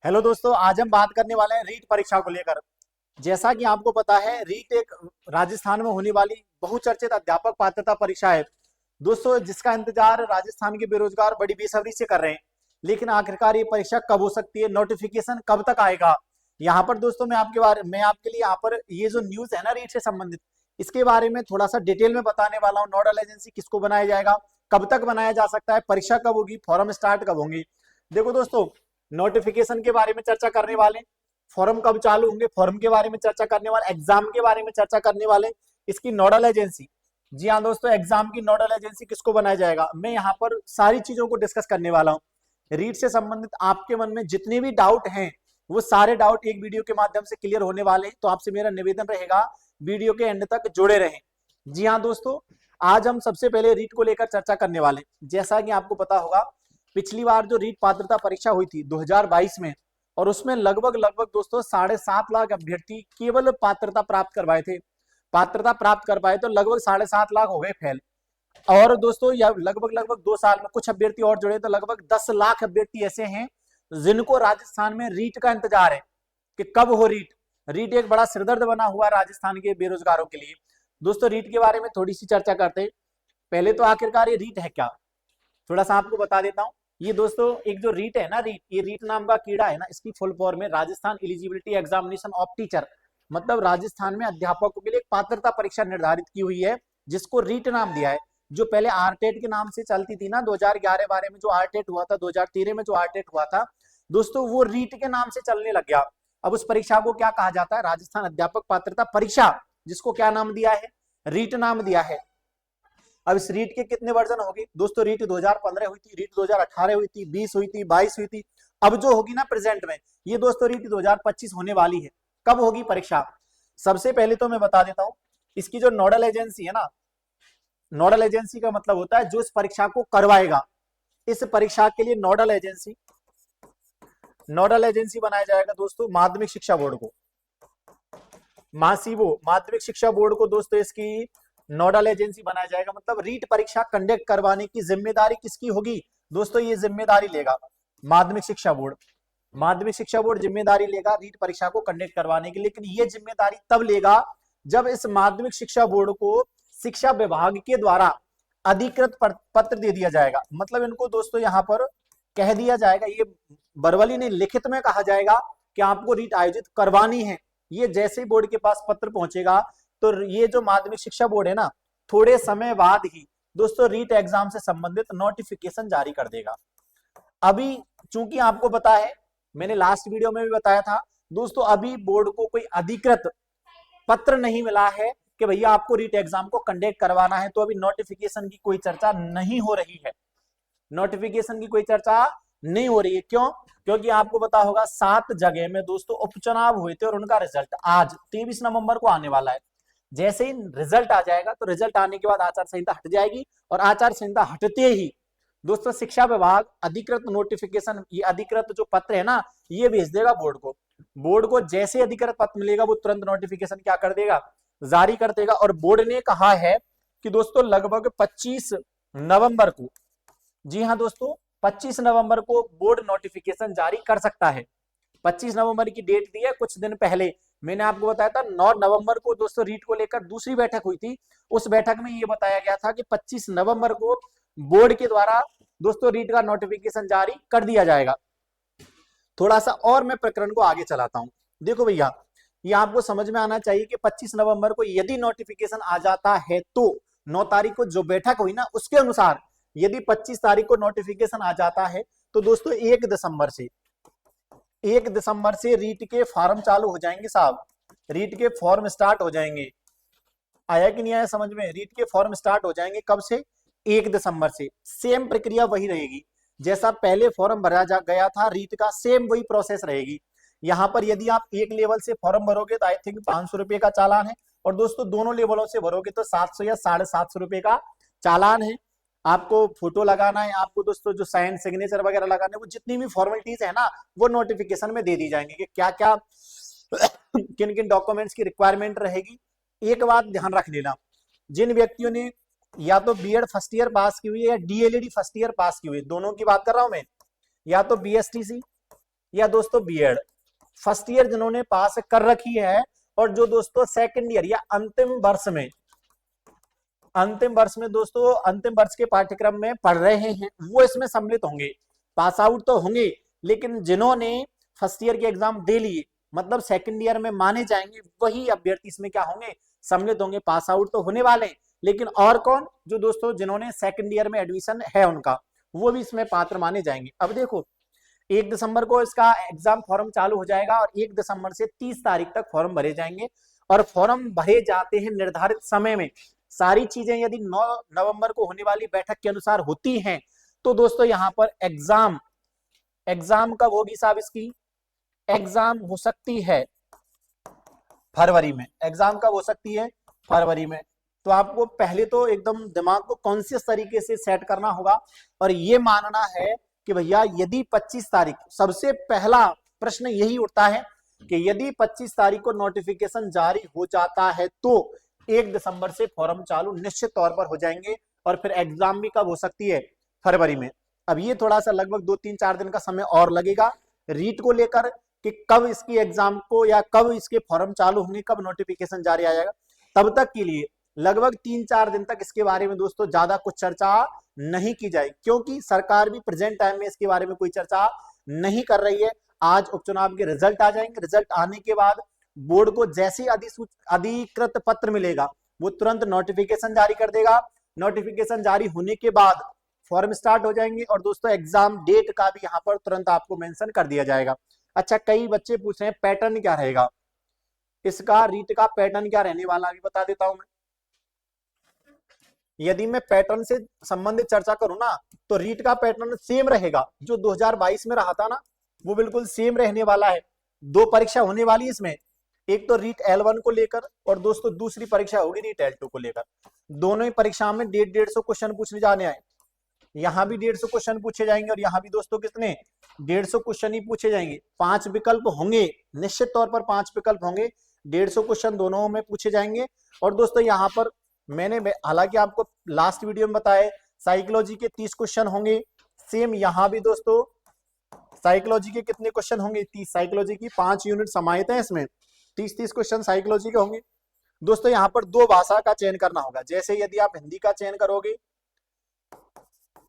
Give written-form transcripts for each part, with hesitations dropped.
Hello दोस्तों, आज हम बात करने वाले हैं रीट परीक्षा को लेकर। जैसा कि आपको पता है, रीट एक राजस्थान में होने वाली बहुचर्चित अध्यापक पात्रता परीक्षा है दोस्तों, जिसका इंतजार राजस्थान के बेरोजगार बड़ी बेसब्री से कर रहे हैं। लेकिन आखिरकार ये परीक्षा कब हो सकती है, नोटिफिकेशन कब तक आएगा? यहाँ पर दोस्तों मैं आपके लिए यहाँ पर ये जो न्यूज है ना रीट से संबंधित, इसके बारे में थोड़ा सा डिटेल में बताने वाला हूँ। नोडल एजेंसी किसको बनाया जाएगा, कब तक बनाया जा सकता है, परीक्षा कब होगी, फॉर्म स्टार्ट कब होंगी। देखो दोस्तों, नोटिफिकेशन के बारे में चर्चा करने वाले, फॉर्म कब चालू होंगे फॉर्म के बारे में चर्चा करने वाले, एग्जाम के बारे में चर्चा करने वाले, इसकी नोडल एजेंसी। जी हाँ दोस्तों, एग्जाम की नोडल एजेंसी किसको बनाया जाएगा, मैं यहाँ पर सारी चीजों को डिस्कस करने वाला हूँ। रीट से संबंधित आपके मन में जितने भी डाउट हैं, वो सारे डाउट एक वीडियो के माध्यम से क्लियर होने वाले हैं। तो आपसे मेरा निवेदन रहेगा, वीडियो के एंड तक जुड़े रहें। जी हाँ दोस्तों, आज हम सबसे पहले रीट को लेकर चर्चा करने वाले हैं। जैसा कि आपको पता होगा, पिछली बार जो रीट पात्रता परीक्षा हुई थी 2022 में, और उसमें लगभग लगभग दोस्तों 7.5 लाख अभ्यर्थी केवल पात्रता प्राप्त करवाए थे। पात्रता प्राप्त कर पाए तो लगभग 7.5 लाख हो गए फेल। और दोस्तों यह लगभग लगभग 2 साल में कुछ अभ्यर्थी और जुड़े तो लगभग 10 लाख अभ्यर्थी ऐसे हैं जिनको राजस्थान में रीट का इंतजार है कि कब हो रीट। रीट एक बड़ा सिरदर्द बना हुआ राजस्थान के बेरोजगारों के लिए। दोस्तों रीट के बारे में थोड़ी सी चर्चा करते हैं। पहले तो आखिरकार ये रीट है क्या, थोड़ा सा आपको बता देता हूँ। ये दोस्तों एक जो रीट है ना, ये रीट नाम का कीड़ा है ना, इसकी फुल फॉर्म है Rajasthan eligibility examination of teacher. मतलब राजस्थान में अध्यापकों के लिए एक पात्रता परीक्षा निर्धारित की हुई है, जिसको रीट नाम दिया है। जो पहले आरटेट के नाम से चलती थी ना, 2011-12 में जो आरटेट हुआ था, 2013 में जो आरटेट हुआ था दोस्तों, वो रीट के नाम से चलने लग गया। अब उस परीक्षा को क्या कहा जाता है, राजस्थान अध्यापक पात्रता परीक्षा, जिसको क्या नाम दिया है, रीट नाम दिया है। अब इस रीट के कितने वर्जन होगी दोस्तों, रीट 2015 हुई थी, रीट 2018 हुई थी, 20 हुई थी, 22 हुई थी। अब जो होगी ना प्रेजेंट में, ये दोस्तों रीट 2025 होने वाली है। कब होगी परीक्षा, सबसे पहले तो मैं बता देता हूं। इसकी जो नोडल एजेंसी है ना, नोडल एजेंसी का मतलब होता है जो इस परीक्षा को करवाएगा। इस परीक्षा के लिए नोडल एजेंसी बनाया जाएगा दोस्तों माध्यमिक शिक्षा बोर्ड को। मासीबो माध्यमिक शिक्षा बोर्ड को दोस्तों इसकी नोडल एजेंसी बनाया जाएगा। मतलब रीट परीक्षा कंडक्ट करवाने की जिम्मेदारी किसकी होगी दोस्तों, ये जिम्मेदारी लेगा माध्यमिक शिक्षा बोर्ड। माध्यमिक शिक्षा बोर्ड जिम्मेदारी लेगा रीट परीक्षा को कंडक्ट करवाने की। लेकिन ये जिम्मेदारी तब लेगा जब इस माध्यमिक शिक्षा बोर्ड को शिक्षा विभाग के द्वारा अधिकृत पत्र दे दिया जाएगा। मतलब इनको दोस्तों यहाँ पर कह दिया जाएगा, ये बरवली ने लिखित में कहा जाएगा कि आपको रीट आयोजित करवानी है। ये जैसे ही बोर्ड के पास पत्र पहुंचेगा तो ये जो माध्यमिक शिक्षा बोर्ड है ना, थोड़े समय बाद ही दोस्तों रीट एग्जाम से संबंधित नोटिफिकेशन जारी कर देगा। अभी चूंकि आपको पता है, मैंने लास्ट वीडियो में भी बताया था दोस्तों, अभी बोर्ड को कोई अधिकृत पत्र नहीं मिला है कि भैया आपको रीट एग्जाम को कंडक्ट करवाना है, तो अभी नोटिफिकेशन की कोई चर्चा नहीं हो रही है। नोटिफिकेशन की कोई चर्चा नहीं हो रही है, क्यों? क्योंकि आपको पता होगा 7 जगह में दोस्तों उपचुनाव हुए थे और उनका रिजल्ट आज 23 नवंबर को आने वाला है। जैसे ही रिजल्ट आ जाएगा तो रिजल्ट आने के बाद आचार संहिता हट जाएगी, और आचार संहिता हटते ही दोस्तों शिक्षा विभाग अधिकृत नोटिफिकेशन, ये अधिकृत जो पत्र है ना, ये भेज देगा बोर्ड को। बोर्ड को जैसे अधिकृत पत्र मिलेगा वो तुरंत नोटिफिकेशन क्या कर देगा, जारी कर देगा। और बोर्ड ने कहा है कि दोस्तों लगभग 25 नवंबर को, जी हाँ दोस्तों 25 नवंबर को बोर्ड नोटिफिकेशन जारी कर सकता है। 25 नवंबर की डेट दी है। कुछ दिन पहले मैंने आपको बताया था 9 नवंबर को दोस्तों रीट को लेकर दूसरी बैठक हुई थी। उस बैठक में ये बताया गया था कि 25 नवंबर को बोर्ड के द्वारा दोस्तों रीट का नोटिफिकेशन जारी कर दिया जाएगा। थोड़ा सा और मैं प्रकरण को आगे चलाता हूं। देखो भैया, ये आपको समझ में आना चाहिए कि 25 नवंबर को यदि नोटिफिकेशन आ जाता है तो 9 तारीख को जो बैठक हुई ना, उसके अनुसार यदि 25 तारीख को नोटिफिकेशन आ जाता है तो दोस्तों 1 दिसंबर से रीट के फॉर्म चालू हो जाएंगे साहब। रीट के फॉर्म स्टार्ट हो जाएंगे। आया कि नहीं आया समझ में? रीट के फॉर्म स्टार्ट हो जाएंगे कब से, 1 दिसंबर से। सेम प्रक्रिया वही रहेगी, जैसा पहले फॉर्म भरा जा गया था रीट का, सेम वही प्रोसेस रहेगी। यहाँ पर यदि आप एक लेवल से फॉर्म भरोगे तो आई थिंक 500 रुपए का चालान है, और दोस्तों दोनों लेवलों से भरोगे तो 700 या 750 रुपए का चालान है। आपको फोटो लगाना है, आपको दोस्तों जो साइन सिग्नेचर वगैरह लगाना है, वो जितनी भी फॉर्मेलिटीज है ना, वो नोटिफिकेशन में दे दी जाएंगे कि क्या क्या किन किन डॉक्यूमेंट्स की रिक्वायरमेंट रहेगी। एक बात ध्यान रख लेना, जिन व्यक्तियों ने या तो बीएड फर्स्ट ईयर पास की हुई है या डीएलएडी फर्स्ट ईयर पास की हुई है, दोनों की बात कर रहा हूं मैं, या तो बीएसटीसी या दोस्तों बीएड फर्स्ट ईयर जिन्होंने पास कर रखी है, और जो दोस्तों सेकंड ईयर या अंतिम वर्ष में दोस्तों अंतिम वर्ष के पाठ्यक्रम में पढ़ रहे हैं, वो इसमें सम्मिलित होंगे। पास आउट तो होंगे, लेकिन जिन्होंने फर्स्ट ईयर के एग्जाम दे लिए, मतलब सेकंड ईयर में माने जाएंगे, वही अभ्यर्थी इसमें क्या होंगे, सम्मिलित होंगे। पास आउट तो होने वाले हैं, लेकिन और कौन, जो दोस्तों जिन्होंने सेकंड ईयर में एडमिशन है उनका, वो भी इसमें पात्र माने जाएंगे। अब देखो 1 दिसंबर को इसका एग्जाम फॉर्म चालू हो जाएगा और 1 दिसंबर से 30 तारीख तक फॉर्म भरे जाएंगे, और फॉर्म भरे जाते हैं निर्धारित समय में। सारी चीजें यदि 9 नवंबर को होने वाली बैठक के अनुसार होती हैं, तो दोस्तों यहां पर एग्जाम कब होगी साहब, इसकी एग्जाम हो सकती है फरवरी में। एग्जाम कब हो सकती है, फरवरी में। तो आपको पहले तो एकदम दिमाग को कॉन्शियस तरीके से सेट करना होगा और ये मानना है कि भैया यदि 25 तारीख, सबसे पहला प्रश्न यही उठता है कि यदि 25 तारीख को नोटिफिकेशन जारी हो जाता है तो 1 दिसंबर से फॉर्म चालू निश्चित तौर पर हो जाएंगे, और फिर एग्जाम भी कब हो सकती है, फरवरी में। अब ये थोड़ा सा लगभग 2-3-4 दिन का समय और लगेगा रीट को लेकर, कि कब इसकी एग्जाम को या कब इसके फॉर्म चालू होंगे, कब नोटिफिकेशन जारी आ जाएगा। तब तक के लिए लगभग 3-4 दिन तक इसके बारे में दोस्तों ज्यादा कुछ चर्चा नहीं की जाए, क्योंकि सरकार भी प्रेजेंट टाइम में इसके बारे में कोई चर्चा नहीं कर रही है। आज उपचुनाव के रिजल्ट आ जाएंगे, रिजल्ट आने के बाद बोर्ड को जैसे अधिकृत पत्र मिलेगा, वो तुरंत नोटिफिकेशन जारी कर देगा। नोटिफिकेशन जारी होने के बाद फॉर्म स्टार्ट हो जाएंगे, और दोस्तों एग्जाम डेट का भी यहाँ पर तुरंत आपको मेंशन कर दिया जाएगा। अच्छा, कई बच्चे पूछ रहे हैं पैटर्न क्या रहेगा इसका, रीट का पैटर्न क्या रहने वाला, अभी बता देता हूं मैं। यदि मैं पैटर्न से संबंधित चर्चा करूं ना, तो रीट का पैटर्न सेम रहेगा, जो 2022 में रहा था ना, वो बिल्कुल सेम रहने वाला है। 2 परीक्षा होने वाली है इसमें, एक तो रीट L1 को लेकर, और दोस्तों दूसरी परीक्षा होगी रीट L2 को लेकर। दोनों ही परीक्षा में 150 क्वेश्चन पूछने जाने आए। यहाँ भी 150 क्वेश्चन पूछे जाएंगे, और यहाँ भी दोस्तों कितने, 150 क्वेश्चन ही पूछे जाएंगे। 5 विकल्प होंगे, निश्चित तौर पर 5 विकल्प होंगे, 150 क्वेश्चन दोनों में पूछे जाएंगे। और दोस्तों यहाँ पर मैंने हालांकि आपको लास्ट वीडियो में बताया, साइकोलॉजी के 30 क्वेश्चन होंगे। सेम यहाँ भी दोस्तों साइकोलॉजी के कितने क्वेश्चन होंगे, 30। साइकोलॉजी की 5 यूनिट समाहित है इसमें, 30 क्वेश्चन साइकोलॉजी के होंगे। दोस्तों यहाँ पर 2 भाषा का चयन करना होगा। जैसे यदि आप हिंदी का चयन करोगे,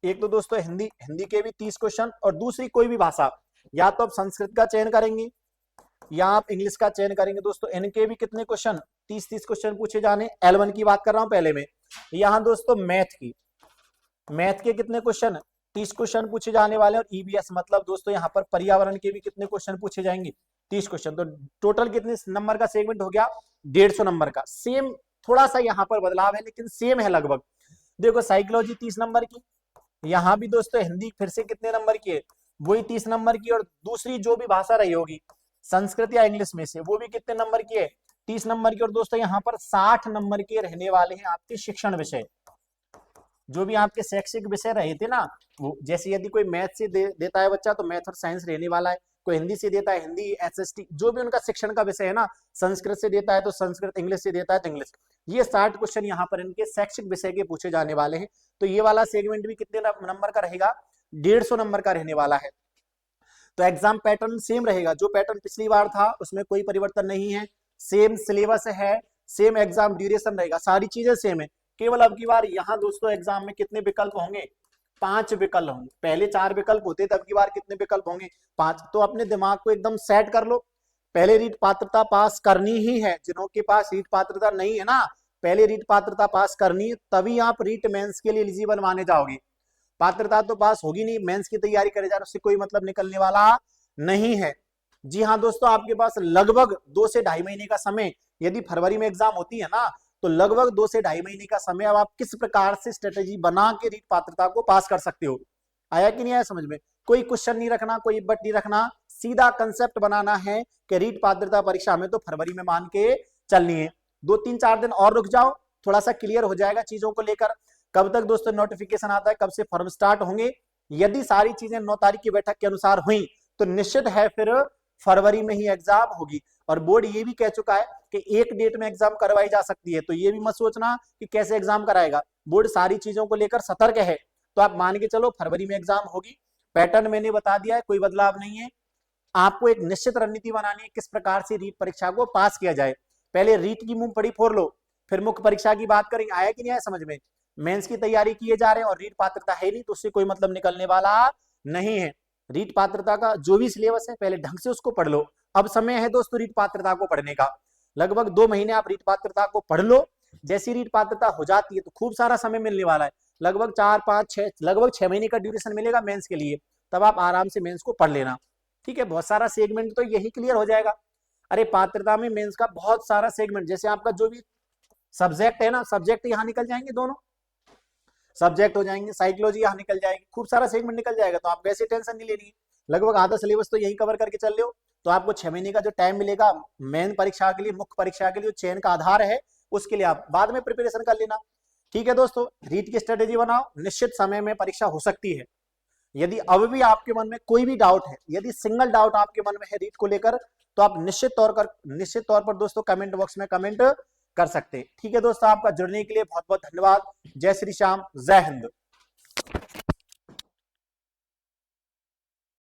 एक तो दोस्तों हिंदी के भी 30 क्वेश्चन, और दूसरी कोई भी भाषा, या तो आप संस्कृत का चयन करेंगे या आप इंग्लिश का चयन करेंगे। दोस्तों इनके भी कितने क्वेश्चन, 30 क्वेश्चन पूछे जाने। L1 की बात कर रहा हूं पहले में। यहाँ दोस्तों मैथ के कितने क्वेश्चन, 30 क्वेश्चन पूछे जाने वाले, और EVS मतलब दोस्तों यहाँ पर पर्यावरण के भी कितने क्वेश्चन पूछे जाएंगे, 30 क्वेश्चन। तो टोटल कितने नंबर का सेगमेंट हो गया, 150 नंबर का। सेम थोड़ा सा यहाँ पर बदलाव है, लेकिन सेम है लगभग। देखो साइकोलॉजी 30 नंबर की, यहाँ भी दोस्तों हिंदी फिर से कितने नंबर की है, वही 30 नंबर की, और दूसरी जो भी भाषा रही होगी संस्कृत या इंग्लिश में से, वो भी कितने नंबर की है, 30 नंबर की। और दोस्तों यहाँ पर 60 नंबर के रहने वाले हैं आपके शिक्षण विषय, जो भी आपके शैक्षिक विषय रहे थे ना, वो जैसे यदि कोई मैथ से देता है बच्चा, तो मैथ और साइंस रहने वाला है। कोई हिंदी से देता है, हिंदी, SST, जो भी उनका शिक्षण का विषय है ना, संस्कृत से देता है तो संस्कृत, इंग्लिश से देता है तो इंग्लिश। ये 60 क्वेश्चन यहाँ पर इनके शैक्षिक विषय के पूछे जाने वाले हैं। तो ये वाला सेगमेंट भी कितने नंबर का रहेगा, 150 नंबर का रहने वाला है। तो एग्जाम पैटर्न सेम रहेगा, जो पैटर्न पिछली बार था उसमें कोई परिवर्तन नहीं है। सेम सिलेबस है, सेम एग्जाम ड्यूरेशन रहेगा, सारी चीजें सेम है। केवल अब की बार यहाँ दोस्तों एग्जाम में कितने विकल्प होंगे, 5 विकल्प होंगे। पहले 4 विकल्प होते थे, अब की बार कितने विकल्प होंगे, 5। तो अपने दिमाग को एकदम सेट कर लो, पहले रीट पात्रता पास करनी ही है। जिनों के पास रीट पात्रता नहीं है ना, पहले रीट पात्रता पास करनी है, तभी आप रीट मेंस के लिए एलिजिबल माने जाओगे। पात्रता तो पास होगी नहीं, मेंस की तैयारी करे जा रहे, उससे कोई मतलब निकलने वाला नहीं है। जी हाँ दोस्तों, आपके पास लगभग 2 से 2.5 महीने का समय, यदि फरवरी में एग्जाम होती है ना, तो लगभग 2 से 2.5 महीने का समय। अब आप किस प्रकार से स्ट्रेटेजी बना के रीट पात्रता को पास कर सकते हो, आया कि नहीं आया समझ में। कोई क्वेश्चन नहीं रखना, कोई बट नहीं रखना, सीधा कंसेप्ट बनाना है कि रीट पात्रता परीक्षा में तो फरवरी में मान के चलनी है। 2-3-4 दिन और रुक जाओ, थोड़ा सा क्लियर हो जाएगा चीजों को लेकर। कब तक दोस्तों नोटिफिकेशन आता है, कब से फॉर्म स्टार्ट होंगे, यदि सारी चीजें 9 तारीख की बैठक के अनुसार हुई तो निश्चित है फिर फरवरी में ही एग्जाम होगी। और बोर्ड ये भी कह चुका है कि एक डेट में एग्जाम करवाई जा सकती है। तो ये भी मत सोचना कि कैसे एग्जाम कराएगा, बोर्ड सारी चीजों को लेकर सतर्क है। तो आप मान के चलो फरवरी में एग्जाम होगी। पैटर्न मैंने बता दिया है, कोई बदलाव नहीं है। आपको एक निश्चित रणनीति बनानी है किस प्रकार से रीट परीक्षा को पास किया जाए। पहले रीट की मूंगफली फोड़ लो, फिर मुख्य परीक्षा की बात करेंगे। आया कि नहीं आया समझ में? मेंस की तैयारी किए जा रहे हैं और रीट पात्रता है नहीं तो उससे कोई मतलब निकलने वाला नहीं है। रीट पात्रता का जो भी सिलेबस है पहले ढंग से उसको पढ़ लो। अब समय है दोस्तों रीट पात्रता को पढ़ने का, लगभग 2 महीने आप रीट पात्रता को पढ़ लो। जैसी रीट पात्रता हो जाती है तो खूब सारा समय मिलने वाला है, लगभग 4 5 6 लगभग 6 महीने का ड्यूरेशन मिलेगा मेंस के लिए। तब आप आराम से मेंस को पढ़ लेना, ठीक है। बहुत सारा सेगमेंट तो यही क्लियर हो जाएगा। अरे पात्रता में मेंस का बहुत सारा सेगमेंट, जैसे आपका जो भी सब्जेक्ट है ना, सब्जेक्ट यहाँ निकल जाएंगे, दोनों सब्जेक्ट हो जाएंगे, साइकोलॉजी यहाँ निकल जाएगी, खूब सारा सेगमेंट निकल जाएगा। तो आपको ऐसी टेंशन नहीं लेनी है, लगभग आधा सिलेबस तो यही कवर करके चल रहे हो। तो आपको 6 महीने का जो टाइम मिलेगा मेन परीक्षा के लिए, मुख्य परीक्षा के लिए चयन का आधार है, उसके लिए आप बाद में प्रिपरेशन कर लेना, ठीक है दोस्तों। रीट की स्ट्रेटेजी बनाओ, निश्चित समय में परीक्षा हो सकती है। यदि अब भी आपके मन में कोई भी डाउट है, यदि सिंगल डाउट आपके मन में है रीट को लेकर, तो आप निश्चित तौर पर दोस्तों कमेंट बॉक्स में कमेंट कर सकते हैं, ठीक है दोस्तों। आपका जुड़ने के लिए बहुत बहुत धन्यवाद। जय श्री श्याम, जय हिंद।